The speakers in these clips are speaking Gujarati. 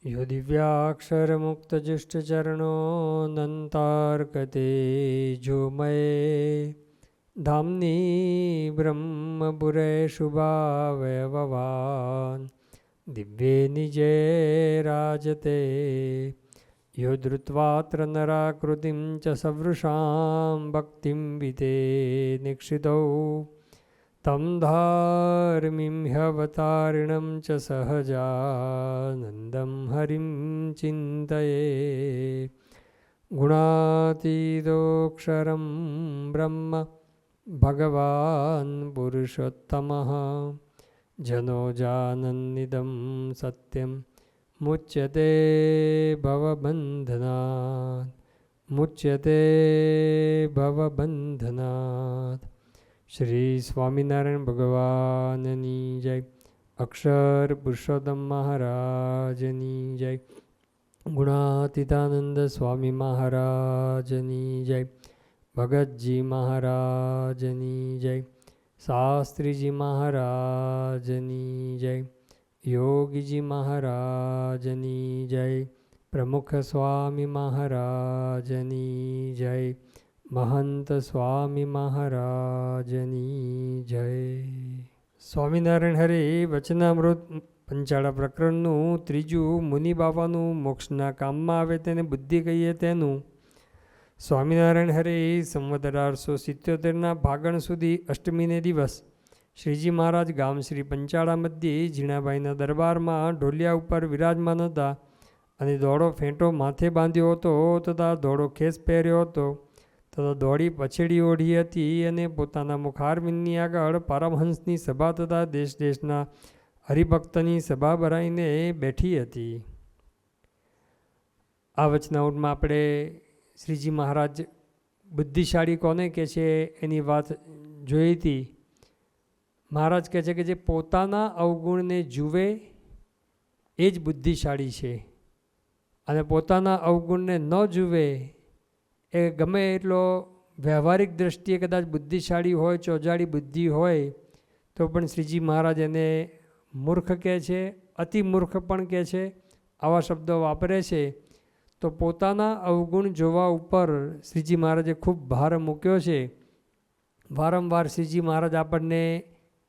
यो दिव्याक्षरमुक्तजुष्टचरणो नन्तार्कते झूमये धाम्नी ब्रह्मपुरे शुभावयववान् दिव्ये निजे राजते यो धृत्वात्र नराकृतिं च सवृषां भक्तिं विते निक्षितौ तं धार्मिं ह्यवतारिणं च सहजानन्दं हरिं चिन्तये गुणातीतोऽक्षरं ब्रह्म भगवान् पुरुषोत्तमः जनो जानन्निदं सत्यं मुच्यते भवबन्धनात् श्री स्वामिनारायण भगवाननी जय। अक्षर पुरुषोत्तम महाराजनी जय। गुणातीतानंद स्वामी महाराजनी जय। भगतजी महाराजनी जय। शास्त्री जी महाराजनी जय। योगी जी महाराजनी जय। प्रमुख स्वामी महाराजनी जय। महंत स्वामी महाराजनी जय। स्वामीनारायण हरे वचनामृत पंचाळा प्रकरणનું ત્રીજું મુનિ બાબાનું મોક્ષના કામમાં આવે તેને બુદ્ધિ કહીએ તેનું સ્વામિનારાયણ હરે સંવત 1877ના ફાગણ સુધી અષ્ટમીને દિવસ શ્રીજી મહારાજ ગામ શ્રી પંચાળા મધ્યે ઝીણાભાઈના દરબારમાં ઢોલિયા ઉપર વિરાજમાન હતા અને દોડો ફેંટો માથે બાંધ્યો હતો તથા દોડો ખેસ પહેર્યો હતો તથા દોડી પછેડી ઓઢી હતી અને પોતાના મુખારવિંદની આગળ પરમહંસની સભા તથા દેશ દેશના હરિભક્તની સભા ભરાઈને બેઠી હતી। આ વચનાઉટમાં આપણે શ્રીજી મહારાજ બુદ્ધિશાળી કોને કહે છે એની વાત જોઈ હતી। મહારાજ કહે છે કે જે પોતાના અવગુણને જુએ એ જ બુદ્ધિશાળી છે અને પોતાના અવગુણને ન જુએ એ ગમે એટલો વ્યવહારિક દ્રષ્ટિએ કદાચ બુદ્ધિશાળી હોય, ચોજાડી બુદ્ધિ હોય તો પણ શ્રીજી મહારાજ એને મૂર્ખ કહે છે, અતિ મૂર્ખ પણ કહે છે, આવા શબ્દો વાપરે છે। તો પોતાના અવગુણ જોવા ઉપર શ્રીજી મહારાજે ખૂબ ભાર મૂક્યો છે। વારંવાર શ્રીજી મહારાજ આપણને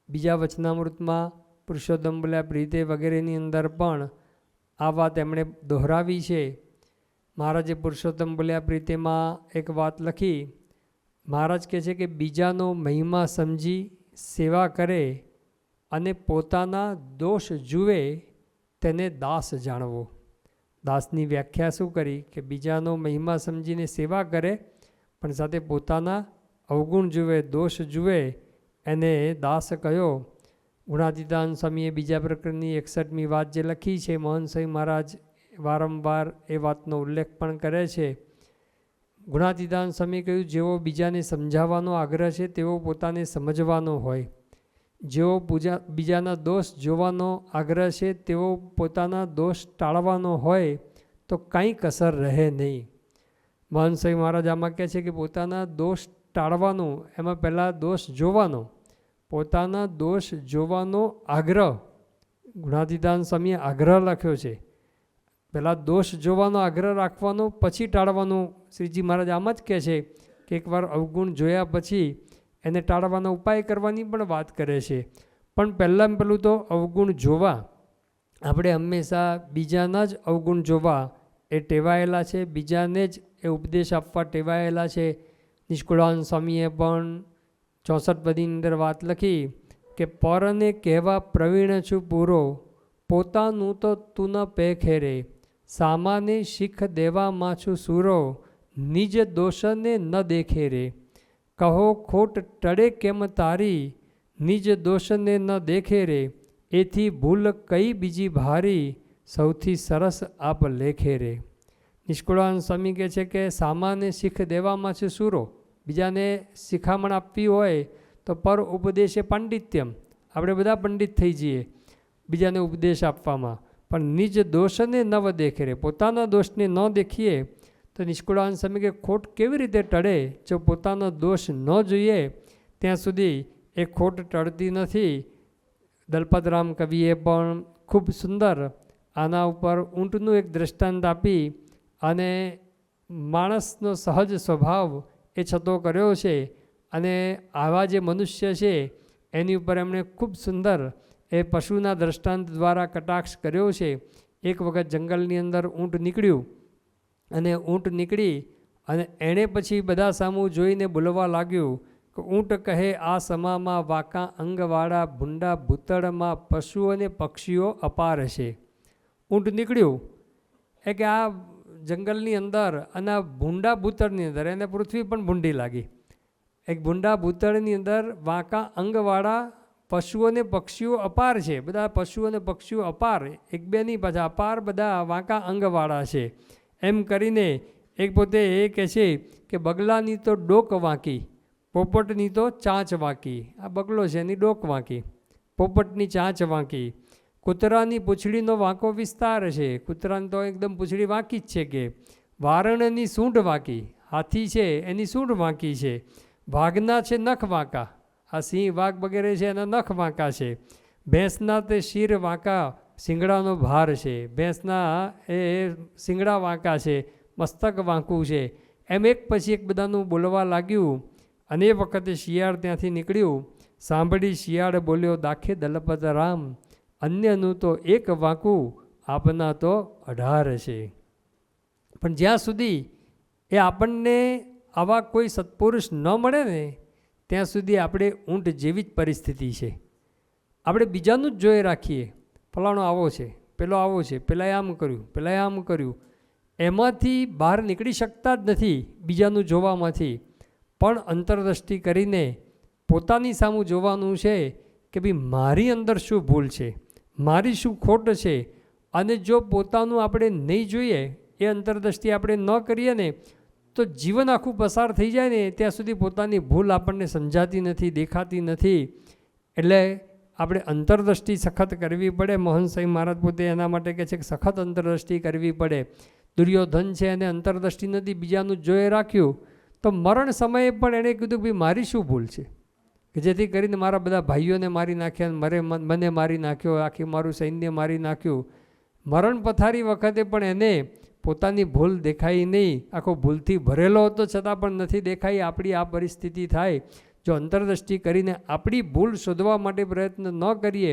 બીજા વચનામૃતમાં પુરુષોત્તમ બોલ્યા પ્રીતે વગેરેની અંદર પણ આ વાત એમણે દોહરાવી છે। મહારાજે પુરુષોત્તમ બોલ્યા પ્રીતેમાં એક વાત લખી। મહારાજ કહે છે કે બીજાનો મહિમા સમજી સેવા કરે અને પોતાના દોષ જુએ તેને દાસ જાણવો। દાસની વ્યાખ્યા શું કરી કે બીજાનો મહિમા સમજીને સેવા કરે પણ સાથે પોતાના અવગુણ જુએ, દોષ જુએ એને દાસ કયો। ગુણાતીતાન સ્વામીએ બીજા પ્રકરણની 61મી વાત જે લખી છે, મોહન સ્વામી મહારાજ વારંવાર એ વાતનો ઉલ્લેખ પણ કરે છે। ગુણાતીતાન સ્વામી કહ્યું જેવો બીજાને સમજાવવાનો આગ્રહ છે તેવો પોતાને સમજવાનો હોય, જેવો બીજાના દોષ જોવાનો આગ્રહ છે તેવો પોતાના દોષ ટાળવાનો હોય તો કાંઈ કસર રહે નહીં। મોહન સ્વામી મહારાજ આમાં કહે છે કે પોતાના દોષ ટાળવાનું, એમાં પહેલાં દોષ જોવાનો, પોતાના દોષ જોવાનો આગ્રહ, ગુણાતીતાન સ્વામીએ આગ્રહ લખ્યો છે, પહેલાં દોષ જોવાનો આગ્રહ રાખવાનો પછી ટાળવાનું। શ્રીજી મહારાજ આમ જ કહે છે કે એકવાર અવગુણ જોયા પછી એને ટાળવાનો ઉપાય કરવાની પણ વાત કરે છે। પણ પહેલું તો અવગુણ જોવા, આપણે હંમેશા બીજાના જ અવગુણ જોવા એ ટેવાયેલા છે, બીજાને જ એ ઉપદેશ આપવા ટેવાયેલા છે। નિષ્કુળાનંદ સ્વામીએ પણ 64 પદની અંદર વાત લખી કે પરને કહેવા પ્રવીણ છું પૂરો, પોતાનું તો તું ન પેખે રે, સામાને શીખ દેવામાં છું સૂરો, નિજ દોષને ન દેખે રે, કહો ખોટ ટળે કેમ તારી, નિજ દોષને ન દેખે રે, એથી ભૂલ કઈ બીજી ભારી, સૌથી સરસ આપ લેખે રે। નિષ્કુળાનંદ સ્વામી કહે છે કે સામાન્ય શીખ દેવામાં છે સૂરો, બીજાને શિખામણ આપવી હોય તો પર ઉપદેશે પાંડિત્યમ, આપણે બધા પંડિત થઈ જઈએ બીજાને ઉપદેશ આપવામાં, પણ નિજ દોષને નવ દેખે રે, પોતાના દોષને ન દેખીએ તો નિષ્કુળાનંદ સ્વામી કે ખોટ કેવી રીતે ટળે, જો પોતાનો દોષ ન જોઈએ ત્યાં સુધી એ ખોટ ટળતી નથી। દલપતરામ કવિએ પણ ખૂબ સુંદર આના ઉપર ઊંટનું એક દૃષ્ટાંત આપી અને માણસનો સહજ સ્વભાવ એ છતો કર્યો છે. અને આવા જે મનુષ્ય છે એની ઉપર એમણે ખૂબ સુંદર એ પશુના દૃષ્ટાંત દ્વારા કટાક્ષ કર્યો છે. એક વખત જંગલની અંદર ઊંટ નીકળ્યું અને ઊંટ નીકળી અને એણે પછી બધા સામું જોઈને બોલવા લાગ્યું કે ઊંટ કહે આ સમામાં વાંકા અંગવાળા ભૂંડા ભૂતળમાં પશુઓ અને પક્ષીઓ અપાર છે. ઊંટ નીકળ્યું એ કે આ જંગલની અંદર અને આ ભૂંડા ભૂતળની અંદર એને પૃથ્વી પણ ભૂંડી લાગી. એક ભૂંડા ભૂતળની અંદર વાંકા અંગવાળા પશુઓ અને પક્ષીઓ અપાર છે. બધા પશુઓ અને પક્ષીઓ અપાર, એક બે નહીં પાછા અપાર બધા વાંકા અંગવાળા છે. એમ કરીને એક પોતે એ કહે છે કે બગલાની તો ડોક વાંકી, પોપટની તો ચાંચ વાંકી. આ બગલો છે એની ડોક વાંકી, પોપટની ચાંચ વાંકી. કૂતરાની પૂંછડીનો વાંકો વિસ્તાર છે, કૂતરાની તો એકદમ પૂંછડી વાંકી જ છે. કે વારણની સૂંઢ વાંકી, હાથી છે એની સૂંઢ વાંકી છે. વાઘના છે નખ વાંકા, આ સિંહ વાઘ વગેરે છે એના નખ વાંકા છે. ભેંસના તે શિર વાંકા, શિંગડાનો ભાર છે. ભેંસના એ શિંગડા વાંકા છે, મસ્તક વાંકું છે. એમ એક પછી એક બધાનું બોલવા લાગ્યું. અને એ વખતે શિયાળ ત્યાંથી નીકળ્યું. સાંભળી શિયાળ બોલ્યો દાખે દલપત રામ, અન્યનું તો એક વાંકું આપના તો 18 છે. પણ જ્યાં સુધી એ આપણને આવા કોઈ સત્પુરુષ ન મળે ને ત્યાં સુધી આપણે ઊંટ જેવી જ પરિસ્થિતિ છે. આપણે બીજાનું જ જોઈ રાખીએ, ફલાણો આવો છે, પેલો આવો છે, પેલાએ આમ કર્યું, પેલાએ આમ કર્યું, એમાંથી બહાર નીકળી શકતા જ નથી બીજાનું જોવામાંથી. પણ અંતરદૃષ્ટિ કરીને પોતાની સામું જોવાનું છે કે ભાઈ મારી અંદર શું ભૂલ છે, મારી શું ખોટ છે. અને જો પોતાનું આપણે નહીં જોઈએ, એ અંતરદૃષ્ટિ આપણે ન કરીએ ને તો જીવન આખું પસાર થઈ જાય ને ત્યાં સુધી પોતાની ભૂલ આપણને સમજાતી નથી, દેખાતી નથી. એટલે આપણે અંતરદૃષ્ટિ સખત કરવી પડે. મોહન સાંઈ મહારાજ પોતે એના માટે કહે છે કે સખત અંતરદૃષ્ટિ કરવી પડે. દુર્યોધન છે એને અંતરદૃષ્ટિ નથી, બીજાનું જોઈ રાખ્યું તો મરણ સમયે પણ એણે કીધું કે ભાઈ મારી શું ભૂલ છે કે જેથી કરીને મારા બધા ભાઈઓને મારી નાખ્યા, મને મારી નાખ્યો, આખી મારું સૈન્ય મારી નાખ્યું. મરણ પથારી વખતે પણ એને પોતાની ભૂલ દેખાઈ નહીં. આખો ભૂલથી ભરેલો હતો છતાં પણ નથી દેખાઈ. આપણી આ પરિસ્થિતિ થાય. જો અંતરદૃષ્ટિ કરીને આપણી ભૂલ શોધવા માટે પ્રયત્ન ન કરીએ,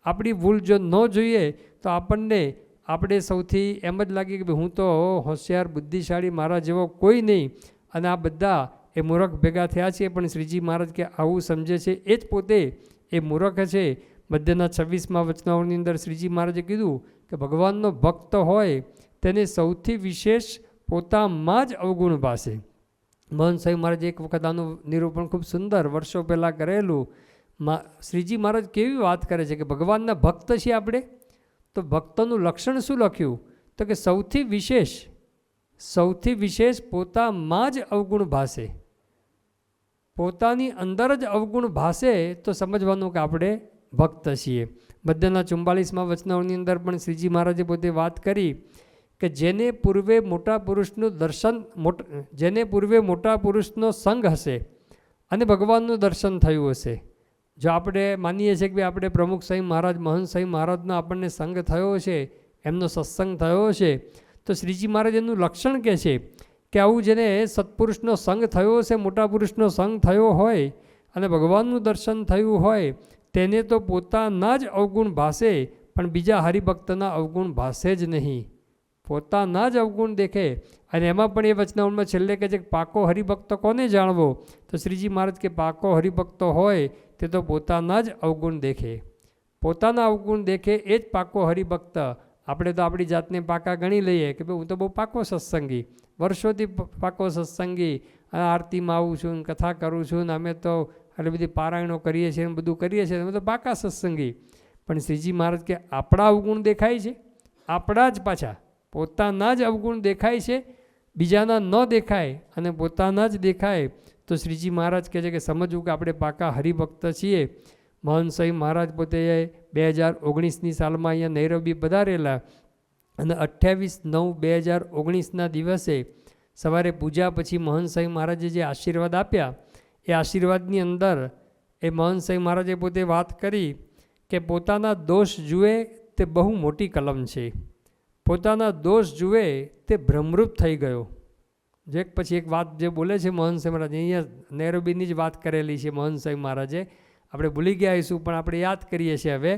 આપણી ભૂલ જો ન જોઈએ તો આપણે સૌથી એમ જ લાગે કે હું તો હોશિયાર બુદ્ધિશાળી, મારા જેવો કોઈ નહીં, અને આ બધા એ મૂર્ખ ભેગા થયા છે. પણ શ્રીજી મહારાજ કે આવું સમજે છે એ જ પોતે એ મૂર્ખ છે. મધ્યના 26મા વચનાઓની અંદર શ્રીજી મહારાજે કીધું કે ભગવાનનો ભક્ત હોય તેને સૌથી વિશેષ પોતામાં જ અવગુણ ભાસે. મોહન સાંઈ મહારાજે એક વખત આનું નિરૂપણ ખૂબ સુંદર વર્ષો પહેલાં કરેલું. શ્રીજી મહારાજ કેવી વાત કરે છે કે ભગવાનના ભક્ત છીએ આપણે, તો ભક્તનું લક્ષણ શું લખ્યું તો કે સૌથી વિશેષ પોતામાં જ અવગુણ ભાસે. પોતાની અંદર જ અવગુણ ભાસે તો સમજવાનું કે આપણે ભક્ત છીએ. મધ્યના 44મા વચનાઓની અંદર પણ શ્રીજી મહારાજે પોતે વાત કરી કે જેને પૂર્વે મોટા પુરુષનો સંગ હશે અને ભગવાનનું દર્શન થયું હશે. જો આપણે માનીએ છીએ કે આપણે પ્રમુખ સાંઈ મહારાજ, મહંત સાંઈ મહારાજનો આપણને સંગ થયો છે, એમનો સત્સંગ થયો છે, તો શ્રીજી મહારાજ એનું લક્ષણ કહે છે કે આવું જેને સત્પુરુષનો સંગ થયો છે, મોટા પુરુષનો સંગ થયો હોય અને ભગવાનનું દર્શન થયું હોય, તેને તો પોતાના જ અવગુણ ભાસે, પણ બીજા હરિભક્તના અવગુણ ભાસે જ નહીં. પોતાના જ અવગુણ દેખે. અને એમાં પણ એ વચનાઓમાં છેલ્લે કહે છે કે પાકો હરિભક્ત કોને જાણવો, તો શ્રીજી મહારાજ કે પાકો હરિભક્ત હોય તે તો પોતાના જ અવગુણ દેખે. પોતાના અવગુણ દેખે એ જ પાકો હરિભક્ત. આપણે તો આપણી જાતને પાકા ગણી લઈએ કે ભાઈ હું તો બહુ પાકો સત્સંગી, વર્ષોથી પાકો સત્સંગી, આરતીમાં આવું છું, કથા કરું છું, ને અમે તો એટલે બધી પારાયણો કરીએ છીએ, બધું કરીએ છીએ, અમે તો પાકા સત્સંગી. પણ શ્રીજી મહારાજ કે આપણા અવગુણ દેખાય છે, આપણા જ પાછા પોતાના જ અવગુણ દેખાય છે, બીજાના ન દેખાય અને પોતાના જ દેખાય. તો શ્રીજી મહારાજ કહે છે કે સમજવું કે આપણે પાકા હરિભક્ત છીએ. મોહન સાંઈ મહારાજ પોતે 2019ની સાલમાં અહીંયા નૈરોબી પધારેલા અને 28/9/2019ના દિવસે સવારે પૂજા પછી મોહન સાંઈ મહારાજે જે આશીર્વાદ આપ્યા, એ આશીર્વાદની અંદર એ મોહન સાંઈ મહારાજે પોતે વાત કરી કે પોતાના દોષ જુએ તે બહુ મોટી કલમ છે. પોતાના દોષ જુએ તે ભ્રમરૂપ થઈ ગયો. જે પછી એક વાત જે બોલે છે મોહન સાંઈ મહારાજ, અહીંયા નૈરોબીની જ વાત કરેલી છે મોહન સાંઈ મહારાજે, આપણે ભૂલી ગયા આવીશું પણ આપણે યાદ કરીએ છીએ. હવે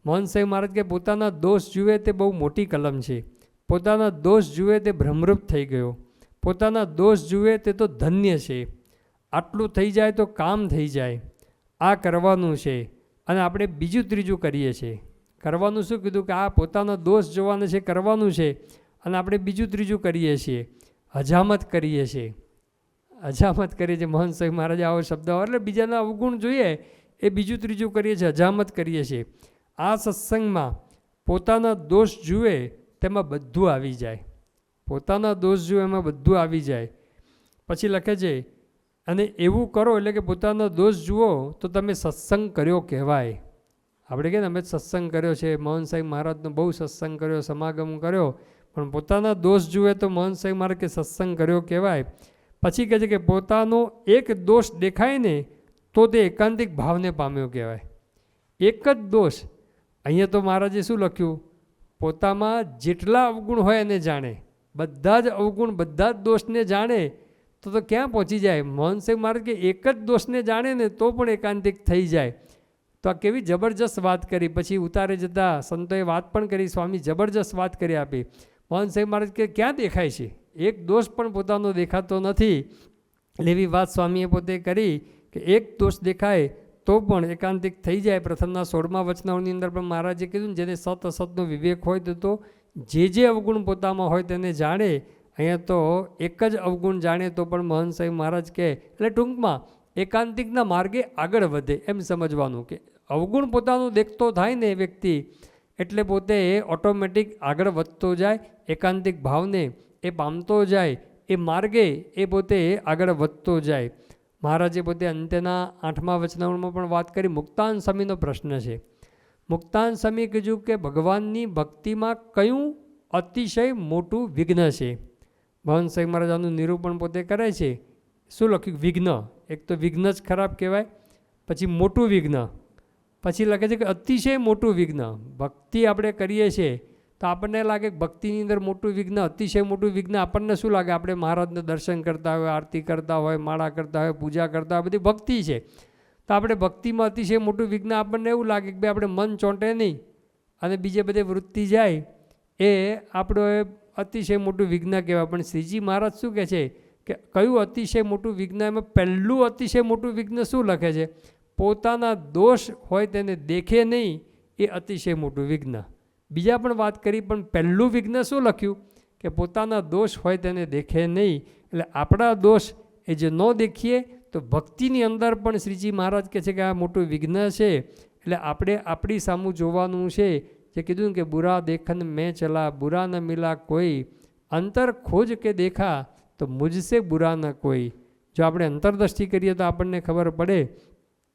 મોહન સાંઈ મહારાજ કે પોતાના દોષ જુએ તે બહુ મોટી કલમ છે. પોતાના દોષ જુએ તે ભ્રમરૂપ થઈ ગયો. પોતાના દોષ જુએ તે તો ધન્ય છે. આટલું થઈ જાય તો કામ થઈ જાય. આ કરવાનું છે અને આપણે બીજું ત્રીજું કરીએ છીએ. કરવાનું શું કીધું કે આ પોતાના દોષ જોવાના છે, કરવાનું છે, અને આપણે બીજું ત્રીજું કરીએ છીએ, હજામત કરીએ છીએ. હજામત કરીએ છીએ. મોહન સાંઈ મહારાજે આવો શબ્દ, એટલે બીજાના અવગુણ જોઈએ એ બીજું ત્રીજું કરીએ છીએ, હજામત કરીએ છીએ. આ સત્સંગમાં પોતાના દોષ જુએ તેમાં બધું આવી જાય. પોતાના દોષ જુએ એમાં બધું આવી જાય. પછી લખે છે, અને એવું કરો એટલે કે પોતાના દોષ જુઓ તો તમે સત્સંગ કર્યો કહેવાય. આપણે કહીએ ને અમે સત્સંગ કર્યો છે, મોહન સાંઈ મહારાજનો બહુ સત્સંગ કર્યો, સમાગમ કર્યો, પણ પોતાના દોષ જુએ તો મોહન સાંઈ મહારાજ કે સત્સંગ કર્યો કહેવાય. પછી કહે છે કે પોતાનો એક દોષ દેખાય ને તો તે એકાંતિક ભાવને પામ્યો કહેવાય. એક જ દોષ, અહીંયા તો મહારાજે શું લખ્યું, પોતામાં જેટલા અવગુણ હોય એને જાણે, બધા જ અવગુણ બધા જ દોષને જાણે તો ક્યાં પહોંચી જાય. મોહન સાંઈ મહારાજ કે એક જ દોષને જાણે ને તો પણ એકાંતિક થઈ જાય. તો આ કેવી જબરજસ્ત વાત કરી. પછી ઉતારે જતાં સંતોએ વાત પણ કરી, સ્વામી જબરજસ્ત વાત કરી આપી. મોહન સાંઈ મહારાજ કે ક્યાં દેખાય છે, એક દોષ પણ પોતાનો દેખાતો નથી. એટલે એવી વાત સ્વામીએ પોતે કરી કે એક દોષ દેખાય તો પણ એકાંતિક થઈ જાય. પ્રથમના 16મા વચનાઓની અંદર પણ મહારાજે કીધું ને, જેને સત અસતનો વિવેક હોય તો જે અવગુણ પોતામાં હોય તેને જાણે. અહીંયા તો એક જ અવગુણ જાણે તો પણ મોહન સાંઈ મહારાજ કહે, એટલે ટૂંકમાં એકાંતિકના માર્ગે આગળ વધે એમ સમજવાનું. કે અવગુણ પોતાનું દેખતો થાય ને વ્યક્તિ એટલે પોતે ઓટોમેટિક આગળ વધતો જાય, એકાંતિક ભાવને એ પામતો જાય, એ માર્ગે એ પોતે આગળ વધતો જાય. મહારાજે પોતે અંત્યના 8મા વચનાવળમાં પણ વાત કરી. મુક્તાન સ્વામીનો પ્રશ્ન છે. મુક્તાન સ્વામી કીધું કે ભગવાનની ભક્તિમાં કયું અતિશય મોટું વિઘ્ન છે. મોહન સાંઈ મહારાજ આનું નિરૂપણ પોતે કરે છે. શું લખ્યું? વિઘ્ન. એક તો વિઘ્ન જ ખરાબ કહેવાય, પછી મોટું વિઘ્ન, પછી લખે છે કે અતિશય મોટું વિઘ્ન. ભક્તિ આપણે કરીએ છીએ તો આપણને લાગે કે ભક્તિની અંદર મોટું વિઘ્ન, અતિશય મોટું વિઘ્ન. આપણને શું લાગે? આપણે મહારાજને દર્શન કરતા હોય, આરતી કરતા હોય, માળા કરતા હોય, પૂજા કરતા હોય, બધી ભક્તિ છે. તો આપણે ભક્તિમાં અતિશય મોટું વિઘ્ન આપણને એવું લાગે કે ભાઈ આપણે મન ચોંટે નહીં અને બીજે બધે વૃત્તિ જાય, એ આપણો અતિશય મોટું વિઘ્ન કહેવાય. પણ શ્રીજી મહારાજ શું કહે છે કે કયું અતિશય મોટું વિઘ્ન? એમાં પહેલું અતિશય મોટું વિઘ્ન શું લખે છે? પોતાના દોષ હોય તેને દેખે નહીં, એ અતિશય મોટું વિઘ્ન. બીજા પણ વાત કરી, પણ પહેલું વિઘ્ન શું લખ્યું? કે પોતાના દોષ હોય તેને દેખે નહીં. એટલે આપણા દોષ એ જે ન દેખીએ તો ભક્તિની અંદર પણ શ્રીજી મહારાજ કહે છે કે આ મોટું વિઘ્ન છે. એટલે આપણે આપણી સામું જોવાનું છે. જે કીધું કે બુરા દેખન મેં ચલા, બુરા ન મિલા કોઈ, અંતર ખોજ કે દેખા તો મુજસે બુરા ન કોઈ. જો આપણે અંતરદ્રષ્ટિ કરીએ તો આપણને ખબર પડે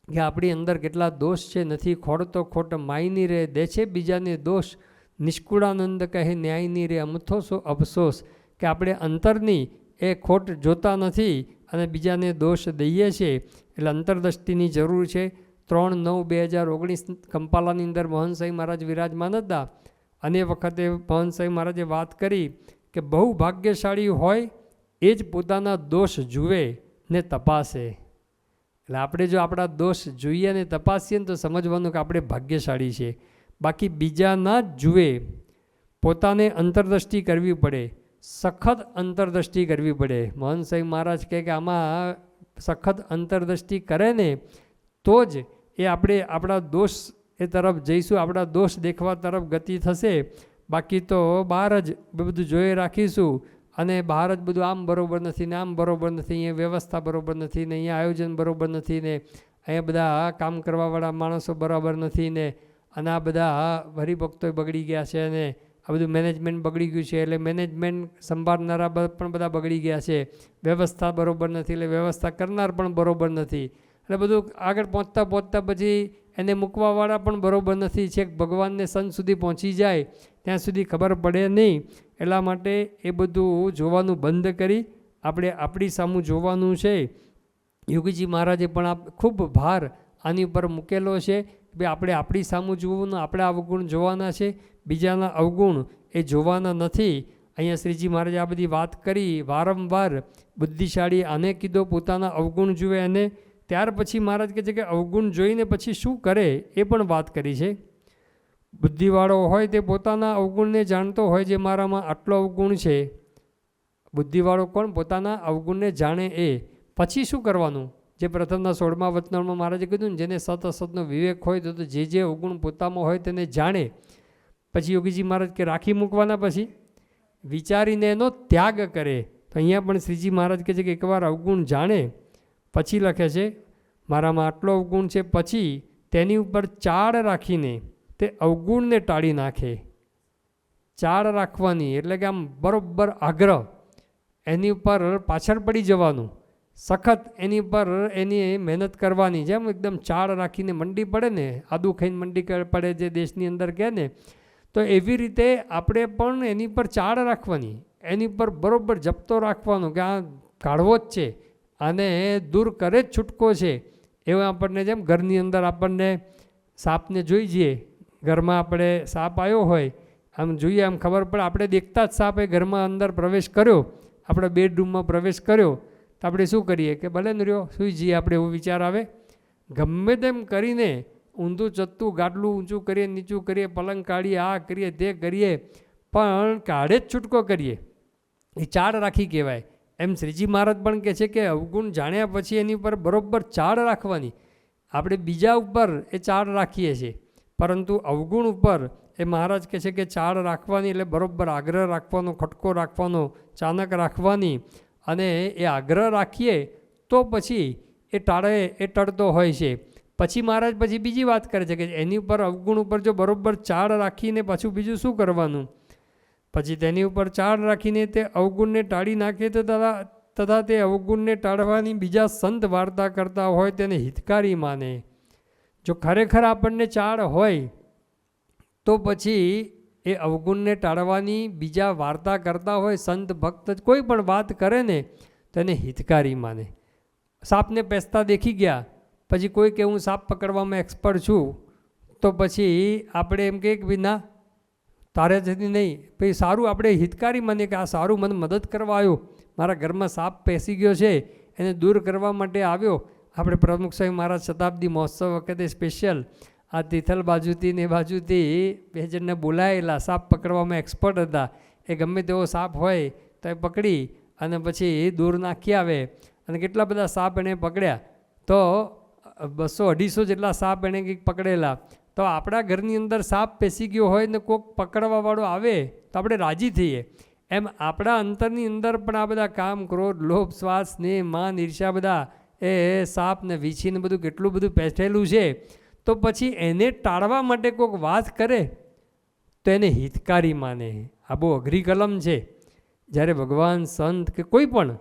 કે આપણી અંદર કેટલા દોષ છે. નથી ખોડતો ખોટ માયની રે, દે છે બીજાને દોષ, નિષ્કુળાનંદ કહે ન્યાયની રે, અમથો સો અફસોસ. કે આપણે અંતરની એ ખોટ જોતા નથી અને બીજાને દોષ દઈએ છીએ. એટલે અંતરદ્રષ્ટિની જરૂર છે. 3/9/2019 કંપાલાની અંદર મોહન સાંઈ મહારાજ વિરાજમાન હતા અને વખતે મોહન સાંઈ મહારાજે વાત કરી કે બહુ ભાગ્યશાળી હોય એ જ પોતાના દોષ જુએ ને તપાસે. એટલે આપણે જો આપણા દોષ જોઈએ ને તપાસીએ ને તો સમજવાનું કે આપણે ભાગ્યશાળી છે. બાકી બીજાના જ જુએ, પોતાને અંતરદ્રષ્ટિ કરવી પડે, સખત અંતરદ્રષ્ટિ કરવી પડે. મોહન સાંઈ મહારાજ કહે કે આમાં સખત અંતરદ્રષ્ટિ કરે ને તો જ એ આપણે આપણા દોષ એ તરફ જઈશું, આપણા દોષ દેખવા તરફ ગતિ થશે. બાકી તો બહાર જ બધું જોઈ રાખીશું અને બહાર જ બધું આમ બરાબર નથી ને આમ બરાબર નથી, અહીંયા વ્યવસ્થા બરાબર નથી ને અહીંયા આયોજન બરાબર નથી ને અહીંયા બધા કામ કરવાવાળા માણસો બરાબર નથી ને અને આ બધા હરિભક્તો બગડી ગયા છે અને આ બધું મેનેજમેન્ટ બગડી ગયું છે એટલે મેનેજમેન્ટ સંભાળનારા પણ બધા બગડી ગયા છે. વ્યવસ્થા બરાબર નથી એટલે વ્યવસ્થા કરનાર પણ બરાબર નથી. એટલે બધું આગળ પહોંચતા પછી એને મૂકવાવાળા પણ બરાબર નથી. છેક ભગવાનને સંત સુધી પહોંચી જાય ત્યાં સુધી ખબર પડે નહીં. એટલા માટે એ બધું જોવાનું બંધ કરી આપણે આપણી સામું જોવાનું છે. યોગીજી મહારાજે પણ ખૂબ ભાર આની ઉપર મૂકેલો છે ભાઈ આપણે આપણી સામું જોવું, આપણે અવગુણ જોવાના છે, બીજાના અવગુણ એ જોવાના નથી. અહીંયા શ્રીજી મહારાજે આ બધી વાત કરી. વારંવાર બુદ્ધિશાળી આને કીધો પોતાના અવગુણ જુએ, અને ત્યાર પછી મહારાજ કહે છે કે અવગુણ જોઈને પછી શું કરે એ પણ વાત કરી છે. બુદ્ધિવાળો હોય તે પોતાના અવગુણને જાણતો હોય, જે મારામાં આટલો અવગુણ છે. બુદ્ધિવાળો કોણ? પોતાના અવગુણને જાણે એ. પછી શું કરવાનું? જે પ્રથમના 16મા વચનામાં મહારાજે કીધું ને, જેને સત અસતનો વિવેક હોય તો જે અવગુણ પોતામાં હોય તેને જાણે. પછી યોગીજી મહારાજ કે રાખી મૂકવાના, પછી વિચારીને એનો ત્યાગ કરે. તો અહીંયા પણ શ્રીજી મહારાજ કહે છે કે એકવાર અવગુણ જાણે પછી લખે છે મારામાં આટલો અવગુણ છે, પછી તેની ઉપર ચાડ રાખીને તે અવગુણને ટાળી નાખે. ચાડ રાખવાની એટલે કે આમ બરોબર આગ્રહ, એની ઉપર પાછળ પડી જવાનું, સખત એની ઉપર એની મહેનત કરવાની. જેમ એકદમ ચાળ રાખીને મંડી પડે ને, આદુ ખાઈને મંડી પડે જે દેશની અંદર કહે ને, તો એવી રીતે આપણે પણ એની પર ચાળ રાખવાની, એની પર બરોબર જપતો રાખવાનો કે આ કાઢવો જ છે, આને દૂર કરે જ છૂટકો છે. એવું આપણને જેમ ઘરની અંદર આપણને સાપને જોઈ જઈએ, ઘરમાં આપણે સાપ આવ્યો હોય આમ જોઈએ, આમ ખબર પડે, આપણે દેખતા જ સાપ એ ઘરમાં અંદર પ્રવેશ કર્યો, આપણા બેડરૂમમાં પ્રવેશ કર્યો, તો આપણે શું કરીએ કે ભલે ને રહ્યો સૂઈ જઈએ, આપણે એવો વિચાર આવે. ગમે તેમ કરીને ઊંધું ચત્તું ગાડલું ઊંચું કરીએ, નીચું કરીએ, પલંગ કાઢીએ, આ કરીએ તે કરીએ, પણ કાઢે જ છૂટકો કરીએ. એ ચાળ રાખી કહેવાય. એમ શ્રીજી મહારાજ પણ કહે છે કે અવગુણ જાણ્યા પછી એની ઉપર બરોબર ચાળ રાખવાની. આપણે બીજા ઉપર એ ચાળ રાખીએ છીએ, પરંતુ અવગુણ ઉપર એ મહારાજ કહે છે કે ચાળ રાખવાની, એટલે બરોબર આગ્રહ રાખવાનો, ખટકો રાખવાનો, ચાનક રાખવાની. અને એ આગ્રહ રાખીએ તો પછી એ ટળતો હોય છે. પછી મહારાજ પછી બીજી વાત કરે છે કે એની ઉપર અવગુણ ઉપર જો બરોબર ચાળ રાખીને પાછું બીજું શું કરવાનું? પછી તેની ઉપર ચાળ રાખીને તે અવગુણને ટાળી નાખે તો તથા તે અવગુણને ટાળવાની બીજા સંત વાર્તા કરતા હોય તેને હિતકારી માને. જો ખરેખર આપણને ચાળ હોય તો પછી એ અવગુણને ટાળવાની બીજા વાર્તા કરતા હોય, સંત ભક્ત કોઈ પણ વાત કરે ને તેને હિતકારી માને. સાપને પેસતા દેખી ગયા, પછી કોઈ કે હું સાપ પકડવામાં એક્સપર્ટ છું, તો પછી આપણે એમ કહીએ કે ભાઈ ના તારે જતી નહીં, પછી સારું આપણે હિતકારી માનીએ કે આ સારું મને મદદ કરવા આવ્યો, મારા ઘરમાં સાપ પેસી ગયો છે એને દૂર કરવા માટે આવ્યો. આપણે પ્રમુખ સ્વામી મહારાજ શતાબ્દી મહોત્સવ વખતે સ્પેશિયલ આ તિથલ બાજુથી ને એ બાજુથી બે જણને બોલાયેલા, સાપ પકડવામાં એક્સપર્ટ હતા. એ ગમે તેવો સાપ હોય તો એ પકડી અને પછી એ દૂર નાખી આવે. અને કેટલા બધા સાપ એણે પકડ્યા, તો 200-250 જેટલા સાપ એણે કંઈક પકડેલા. તો આપણા ઘરની અંદર સાપ પેસી ગયો હોય ને કોઈક પકડવાવાળો આવે તો આપણે રાજી થઈએ. એમ આપણા અંતરની અંદર પણ આ બધા કામ, ક્રોધ, લોભ, સ્વાર્થ, સ્નેહ, માન, ઈર્ષ્યા બધા એ સાપ ને વીછી ને બધું કેટલું બધું પેઠેલું છે. તો પછી એને ટાળવા માટે કોઈક વાત કરે તો એને હિતકારી માને. આ બહુ અઘરી કલમ છે. જ્યારે ભગવાન, સંત કે કોઈ પણ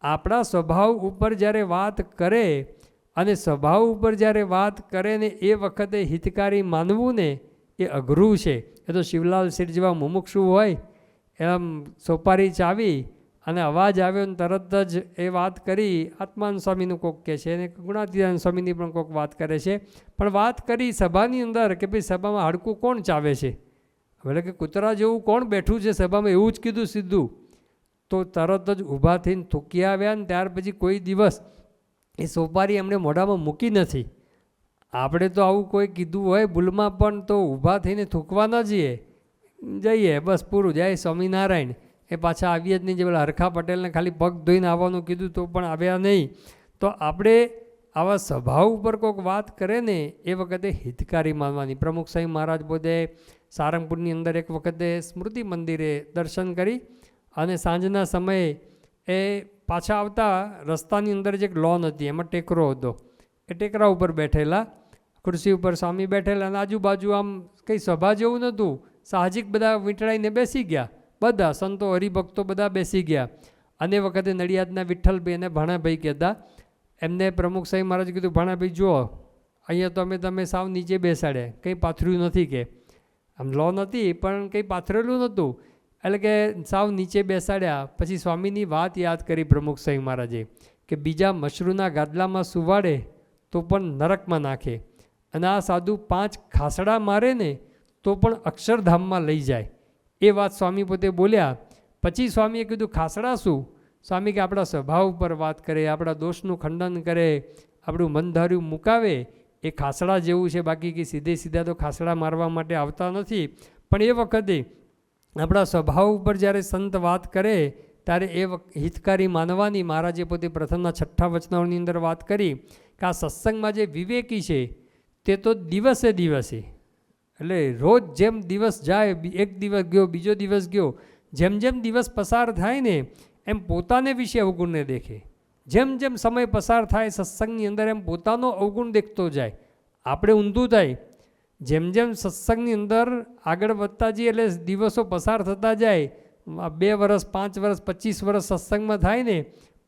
આપણા સ્વભાવ ઉપર જ્યારે વાત કરે, અને સ્વભાવ ઉપર જ્યારે વાત કરે ને એ વખતે હિતકારી માનવું ને એ અઘરું છે. એ તો શિવલાલ શેઠ જેવા મુમુક્ષુ હોય એમ સોપારી ચાવી અને અવાજ આવ્યો ને તરત જ એ વાત કરી. આત્માન સ્વામીનું કોક કહે છે અને ગુણાતીતાન સ્વામીની પણ કોક વાત કરે છે, પણ વાત કરી સભાની અંદર કે ભાઈ સભામાં હાડકું કોણ ચાવે છે, એટલે કે કૂતરા જેવું કોણ બેઠું છે સભામાં, એવું જ કીધું સીધું. તો તરત જ ઊભા થઈને થૂકી આવ્યા ને ત્યાર પછી કોઈ દિવસ એ સોપારી એમણે મોઢામાં મૂકી નથી. આપણે તો આવું કોઈ કીધું હોય ભૂલમાં પણ તો ઊભા થઈને થૂકવા ન જઈએ બસ પૂરું, જય સ્વામિનારાયણ. એ પાછા આવીએ જ નહીં. જે પેલા હરખા પટેલને ખાલી પગ ધોઈને આવવાનું કીધું તો પણ આવ્યા નહીં. તો આપણે આવા સ્વભાવ ઉપર કોઈક વાત કરે ને એ વખતે હિતકારી માનવાની. પ્રમુખ સ્વામી મહારાજ પોતે સારંગપુરની અંદર એક વખતે સ્મૃતિ મંદિરે દર્શન કરી અને સાંજના સમયે એ પાછા આવતા રસ્તાની અંદર જે એક લોન હતી એમાં ટેકરો હતો, એ ટેકરા ઉપર બેઠેલા, ખુરશી ઉપર સ્વામી બેઠેલા અને આજુબાજુ આમ કંઈ સભા જેવું નહોતું, સાહજિક બધા વીંટળાઈને બેસી ગયા, બધા સંતો હરિભક્તો બધા બેસી ગયા. અને વખતે નડિયાદના વિઠ્ઠલભાઈ અને ભાણાભાઈ કહેતા, એમને પ્રમુખ સાહેબ મહારાજ કીધું ભાણાભાઈ જુઓ અહીંયા તો તમે સાવ નીચે બેસાડ્યા, કંઈ પાથર્યું નથી, કે આમ લોન હતી પણ કંઈ પાથરેલું નહોતું, એટલે કે સાવ નીચે બેસાડ્યા. પછી સ્વામીની વાત યાદ કરી પ્રમુખ સ્વામી મહારાજે કે બીજા મશરૂના ગાદલામાં સુવાડે તો પણ નરકમાં નાખે, અને આ સાધુ 5 ખાસડા મારે ને તો પણ અક્ષરધામમાં લઈ જાય. એ વાત સ્વામી પોતે બોલ્યા. પછી સ્વામીએ કીધું ખાસડા શું? સ્વામી કે આપણા સ્વભાવ ઉપર વાત કરે, આપણા દોષનું ખંડન કરે, આપણું મન ધાર્યું મુકાવે, એ ખાસડા જેવું છે. બાકી કે સીધા તો ખાસડા મારવા માટે આવતા નથી. પણ એ વખતે આપણા સ્વભાવ ઉપર જ્યારે સંત વાત કરે ત્યારે એ હિતકારી માનવાની. મહારાજે પોતે પ્રથમના 6 વચનાઓની અંદર વાત કરી કે આ સત્સંગમાં જે વિવેકી છે તે તો દિવસે દિવસે, એટલે રોજ જેમ દિવસ જાય, એક દિવસ ગયો, બીજો દિવસ ગયો, જેમ જેમ દિવસ પસાર થાય ને એમ પોતાને વિશે અવગુણને દેખે. જેમ જેમ સમય પસાર થાય સત્સંગની અંદર એમ પોતાનો અવગુણ દેખતો જાય. આપણે ઊંધું થાય. જેમ જેમ સત્સંગની અંદર આગળ વધતા જઈએ એટલે દિવસો પસાર થતા જાય, 2 વર્ષ, 5 વર્ષ, 25 વર્ષ સત્સંગમાં થાય ને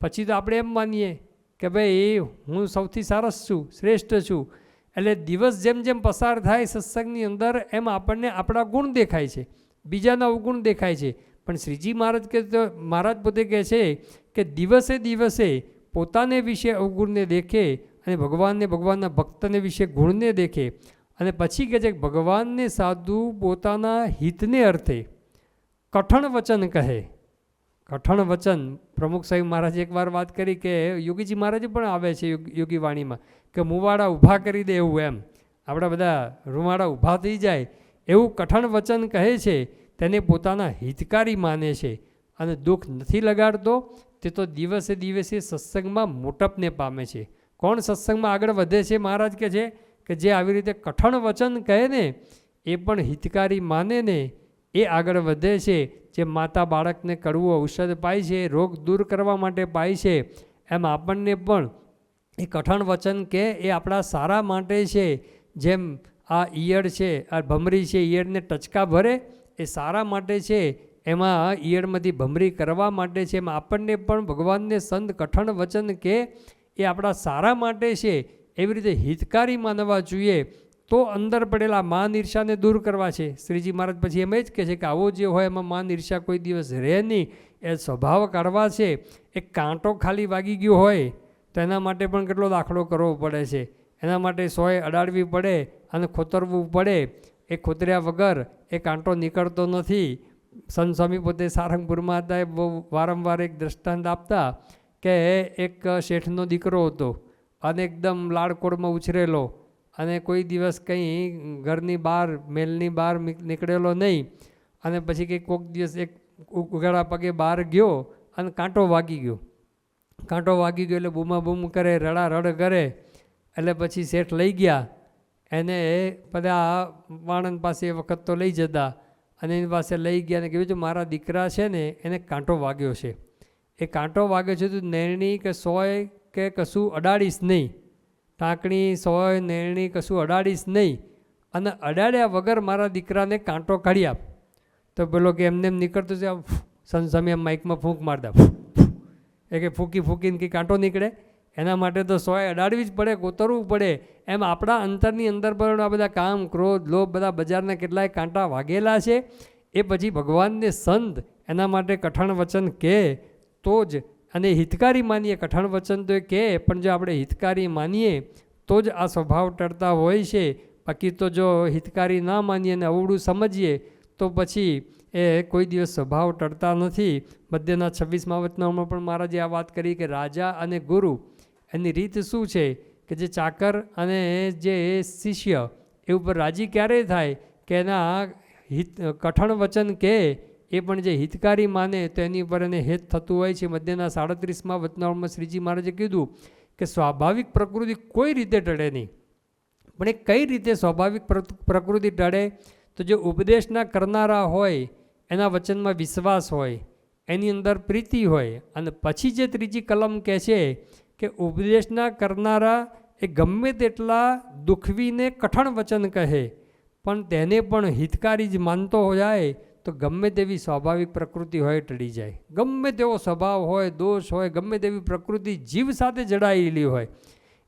પછી તો આપણે એમ માનીએ કે ભાઈ હું સૌથી સરસ છું, શ્રેષ્ઠ છું. એટલે દિવસ જેમ જેમ પસાર થાય સત્સંગની અંદર એમ આપણને આપણા ગુણ દેખાય છે, બીજાના અવગુણ દેખાય છે. પણ શ્રીજી મહારાજ પોતે કહે છે કે દિવસે દિવસે પોતાને વિશે અવગુણને દેખે અને ભગવાનના ભક્તને વિશે ગુણને દેખે. અને પછી કહે છે કે ભગવાનને સાધુ પોતાના હિતને અર્થે કઠણ વચન કહે. કઠણ વચન પ્રમુખ સાહેબ મહારાજે એકવાર વાત કરી કે યોગીજી મહારાજે પણ આવે છે યોગી વાણીમાં કે મુવાડા ઊભા કરી દે એવું. એમ આપણા બધા રૂવાડા ઊભા થઈ જાય એવું કઠણ વચન કહે છે. તેને પોતાના હિતકારી માને છે અને દુઃખ નથી લગાડતો. તે તો દિવસે દિવસે સત્સંગમાં મોટપને પામે છે. કોણ સત્સંગમાં આગળ વધે છે? મહારાજ કહે છે કે જે આવી રીતે કઠણ વચન કહે ને એ પણ હિતકારી માને ને એ આગળ વધે છે. જે માતા બાળકને કડવું ઔષધ પાય છે, રોગ દૂર કરવા માટે પાય છે, એમ આપણને પણ એ કઠણ વચન કે એ આપણા સારા માટે છે. જેમ આ ઈયળ છે, આ ભમરી છે, ઈયળને ટચકા ભરે એ સારા માટે છે, એમાં ઈયળમાંથી ભમરી કરવા માટે છે. એમ આપણને પણ ભગવાનને સંત કઠણ વચન કે એ આપણા સારા માટે છે એવી રીતે હિતકારી માનવા જોઈએ. તો અંદર પડેલા માન ઈર્ષાને દૂર કરવા છે. શ્રીજી મહારાજ પછી એમ જ કહે છે કે આવો જે હોય એમાં માન ઈર્ષા કોઈ દિવસ રહે નહીં. એ સ્વભાવ કાઢવા છે. એક કાંટો ખાલી વાગી ગયો હોય તો એના માટે પણ કેટલો દાખલો કરવો પડે છે. એના માટે સોય અડાડવી પડે અને ખોતરવું પડે. એ ખોતર્યા વગર એ કાંટો નીકળતો નથી. સંત સ્વામી પોતે સારંગપુરમાં હતા એ બહુ વારંવાર એક દ્રષ્ટાંત આપતા કે એક શેઠનો દીકરો હતો અને એકદમ લાડકોડમાં ઉછરેલો અને કોઈ દિવસ કંઈ ઘરની બહાર મહેલની બહાર નીકળેલો નહીં. અને પછી કંઈ કોઈક દિવસ એક ઉગાડા પગે બહાર ગયો અને કાંટો વાગી ગયો. કાંટો વાગી ગયો એટલે બૂમાબૂમ કરે, રડારડ કરે. એટલે પછી શેઠ લઈ ગયા એને બધા વાણંદ પાસે એ વખત તો લઈ જતા અને એની પાસે લઈ ગયા અને કીધું મારા દીકરા છે ને એને કાંટો વાગ્યો છે. એ કાંટો વાગ્યો છે તો નેરણી કે સોય કે કશું અડાડીશ નહીં, ટાંકણી સોય નેરણી કશું અડાડીશ નહીં અને અડાડ્યા વગર મારા દીકરાને કાંટો કાઢી આપ. તો પેલો કે એમને એમ નીકળતું છે. સંસામી માઇકમાં ફૂંક મારતા એ કે ફૂંકીને કંઈ કાંટો નીકળે? એના માટે તો સોય અડાડવી જ પડે, કોતરવું પડે. એમ આપણા અંતરની અંદર પણ આ બધા કામ, ક્રોધ, લોભ, બધા બજારના કેટલાય કાંટા વાગેલા છે. એ પછી ભગવાનને સંત એના માટે કઠણ વચન કહે તો જ, અને હિતકારી માનીએ. કઠણ વચન તો એ કહે પણ જો આપણે હિતકારી માનીએ તો જ આ સ્વભાવ ટળતા હોય છે. બાકી તો જો હિતકારી ના માનીએ અને અવળું સમજીએ તો પછી એ કોઈ દિવસ સ્વભાવ ટળતા નથી. મધ્યના 26મા વચનામાં પણ મહારાજે આ વાત કરી કે રાજા અને ગુરુ એની રીત શું છે કે જે ચાકર અને જે શિષ્ય એ ઉપર રાજી ક્યારે થાય કે એના કઠણ વચન કહે એ પણ જે હિતકારી માને તો એની ઉપર એને હેત થતું હોય છે. મધ્યના 37મા વચનામાં શ્રીજી મહારાજે કીધું કે સ્વાભાવિક પ્રકૃતિ કોઈ રીતે ટળે નહીં. પણ એ કઈ રીતે સ્વાભાવિક પ્રકૃતિ ટળે? તો જે ઉપદેશના કરનારા હોય એના વચનમાં વિશ્વાસ હોય, એની અંદર પ્રીતિ હોય. અને પછી જે ત્રીજી કલમ કહે છે કે ઉપદેશના કરનારા એ ગમે તેટલા દુખવીને કઠણ વચન કહે પણ તેને પણ હિતકારી જ માનતો જાય તો ગમે તેવી સ્વાભાવિક પ્રકૃતિ હોય ટળી જાય. ગમે તેવો સ્વભાવ હોય, દોષ હોય, ગમે તેવી પ્રકૃતિ જીવ સાથે જડાયેલી હોય,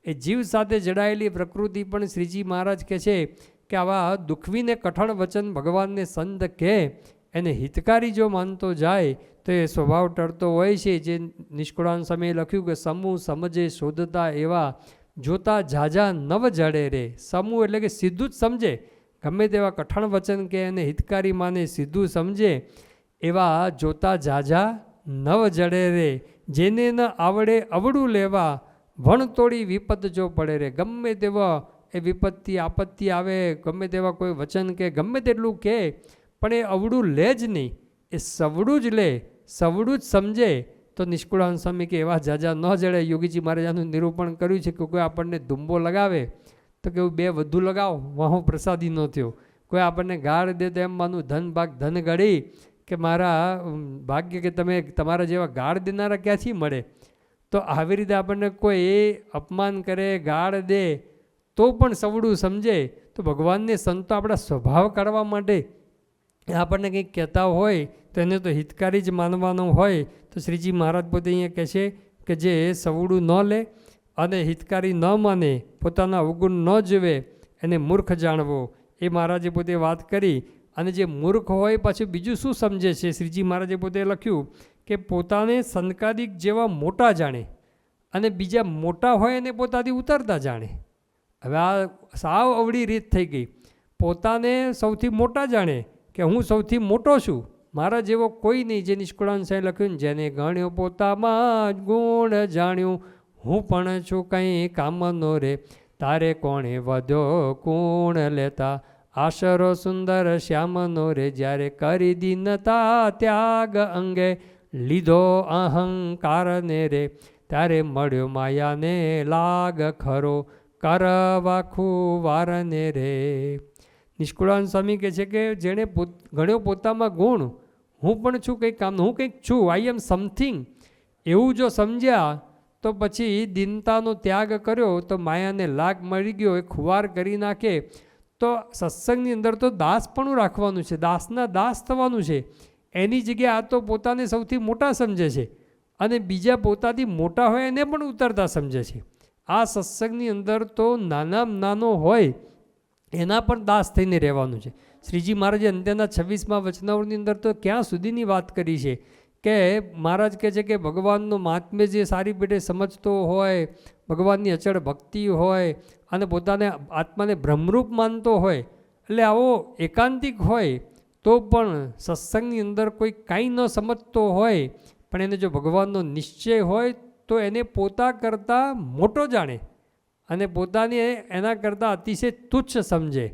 એ જીવ સાથે જડાયેલી પ્રકૃતિ પણ શ્રીજી મહારાજ કહે છે કે આવા દુખવીને કઠણ વચન ભગવાનને સંત કહે એને હિતકારી જો માનતો જાય તો એ સ્વભાવ ટળતો હોય છે. જે નિષ્કુળાન સમયે લખ્યું કે સમૂહ સમજે શોધતા એવા જોતા ઝાઝા નવ જડે રે. સમૂહ એટલે કે સીધું જ સમજે, ગમે તેવા કઠણ વચન કે એને હિતકારી માને સીધું સમજે એવા જોતા ઝાઝા નવ જડે રે. જેને ન આવડે અવળું લેવા, વણ તોડી વિપત જો પડે રે. ગમે તેવા એ વિપત્તિ આપત્તિ આવે, ગમે તેવા કોઈ વચન કે ગમે તેટલું કહે, પણ એ અવળું લે જ નહીં, એ સવડું જ લે, સવડું જ સમજે. તો નિષ્કુળાનંદ સ્વામી કે એવા ઝાઝા ન જડે. યોગીજી મહારાજાનું નિરૂપણ કર્યું છે કે કોઈ આપણને ધુંબો લગાવે તો કેવું બે વધુ લગાવો, વાહો પ્રસાદી ન થયો. કોઈ આપણને ગાળ દે તો એમ માનું ધન ભાગ ધન ગળી કે મારા ભાગ્ય કે તમે તમારા જેવા ગાળ દેનારા ક્યાંથી મળે. તો આવી રીતે આપણને કોઈ એ અપમાન કરે, ગાળ દે તો પણ સવડું સમજે. તો ભગવાનને સંતો આપણા સ્વભાવ કાઢવા માટે આપણને કંઈક કહેતા હોય તો એને તો હિતકારી જ માનવાનો હોય. તો શ્રીજી મહારાજ પોતે અહીંયા કહે છે કે જે સવડું ન લે અને હિતકારી ન માને, પોતાના અવગુણ ન જુએ, એને મૂર્ખ જાણવો. એ મહારાજે પોતે વાત કરી. અને જે મૂર્ખ હોય પાછું બીજું શું સમજે છે, શ્રીજી મહારાજે પોતે લખ્યું કે પોતાને સંકાદિક જેવા મોટા જાણે અને બીજા મોટા હોય એને પોતાથી ઉતરતા જાણે. હવે આ સાવ અવળી રીત થઈ ગઈ. પોતાને સૌથી મોટા જાણે કે હું સૌથી મોટો છું, મારા જેવો કોઈ નહીં. જે નિષ્કુળાનંદ સાહેબ લખ્યું ને, જેને ગણ્યો પોતામાં જ ગુણ જાણ્યું, હું પણ છું કંઈ કામનો રે. તારે કોણે વધ્યો કુણ લેતા, આશરો સુંદર શ્યામનો રે. જ્યારે કરી દીનતા ત્યાગ અંગે, લીધો અહંકારને રે. ત્યારે મળ્યો માયાને લાગ ખરો, કરવાખું વારને રે. નિષ્કુળાનંદ સ્વામી કહે છે કે જેણે ગણ્યો પોતામાં ગુણ, હું પણ છું કંઈક કામનું, હું કંઈક છું, આઈ એમ સમથિંગ, એવું જો સમજ્યા તો પછી દીનતાનો ત્યાગ કર્યો તો માયાને લાગ મળી ગયો, એ ખુવાર કરી નાખે. તો સત્સંગની અંદર તો દાસપણું રાખવાનું છે, દાસના દાસ થવાનું છે. એની જગ્યાએ આ તો પોતાને સૌથી મોટા સમજે છે અને બીજા પોતાથી મોટા હોય એને પણ ઉતરતા સમજે છે. આ સત્સંગની અંદર તો નાનામાં નાનો હોય એના પણ દાસ થઈને રહેવાનું છે. શ્રીજી મહારાજે અંત્યના 26મા વચનાવળની અંદર તો ક્યાં સુધીની વાત કરી છે કે મહારાજ કહે છે કે ભગવાનનો મહાત્મ્ય જે સારી પેટે સમજતો હોય, ભગવાનની અચળ ભક્તિ હોય અને પોતાને આત્માને બ્રહ્મરૂપ માનતો હોય, એટલે આવો એકાંતિક હોય તો પણ સત્સંગની અંદર કોઈ કાંઈ ન સમજતો હોય પણ એને જો ભગવાનનો નિશ્ચય હોય તો એને પોતા કરતાં મોટો જાણે અને પોતાને એના કરતાં અતિશય તુચ્છ સમજે.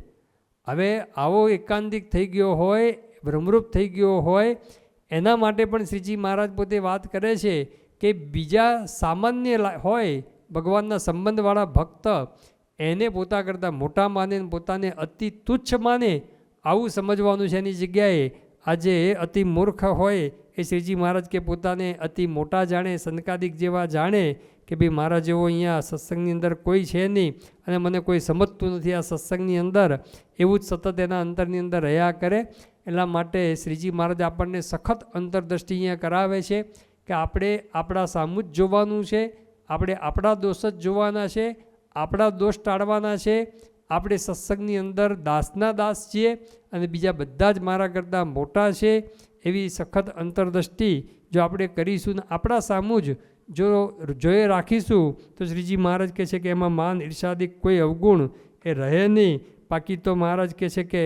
હવે આવો એકાંતિક થઈ ગયો હોય, બ્રહ્મરૂપ થઈ ગયો હોય, એના માટે પણ શ્રીજી મહારાજ પોતે વાત કરે છે કે બીજા સામાન્ય હોય ભગવાનના સંબંધવાળા ભક્ત, એને પોતા કરતાં મોટા માને, પોતાને અતિ તુચ્છ માને, આવું સમજવાનું છે. એની જગ્યાએ આજે અતિ મૂર્ખ હોય એ શ્રીજી મહારાજ કે પોતાને અતિ મોટા જાણે, સંકાદિક જેવા જાણે કે ભાઈ મારા જેવો અહીંયા સત્સંગની અંદર કોઈ છે નહીં અને મને કોઈ સમજતું નથી આ સત્સંગની અંદર, એવું જ સતત એના અંતરની અંદર રહ્યા કરે. એટલા માટે શ્રીજી મહારાજ આપણને સખત અંતરદ્રષ્ટિ અહીંયા કરાવે છે કે આપણે આપણા સામું જ જોવાનું છે, આપણે આપણા દોષ જ જોવાના છે, આપણા દોષ ટાળવાના છે. આપણે સત્સંગની અંદર દાસના દાસ છીએ અને બીજા બધા જ મારા કરતાં મોટા છે, એવી સખત અંતરદ્રષ્ટિ જો આપણે કરીશું ને આપણા સામું જ જો જોઈ રાખીશું તો શ્રીજી મહારાજ કહે છે કે એમાં માન ઈર્ષાદિક કોઈ અવગુણ એ રહે નહીં. બાકી તો મહારાજ કહે છે કે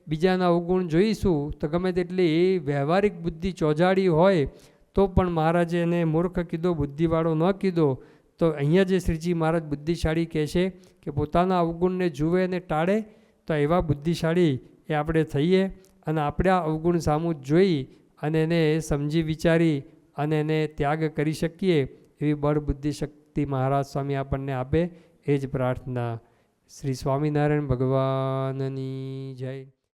બીજાના અવગુણ જોઈશું તો ગમે તેટલી વ્યવહારિક બુદ્ધિ ચોજાડી હોય તો પણ મહારાજે એને મૂર્ખ કીધો, બુદ્ધિવાળો ન કીધો. તો અહીંયા જે શ્રીજી મહારાજ બુદ્ધિશાળી કહે છે કે પોતાના અવગુણને જુએ અને ટાળે, તો એવા બુદ્ધિશાળી એ આપણે થઈએ અને આપણે આ અવગુણ સામું જોઈ અને એને સમજી વિચારી અને એને ત્યાગ કરી શકીએ એવી બળ બુદ્ધિ શક્તિ મહારાજ સ્વામી આપણને આપે, એ જ પ્રાર્થના. શ્રી સ્વામિનારાયણ ભગવાનની જય.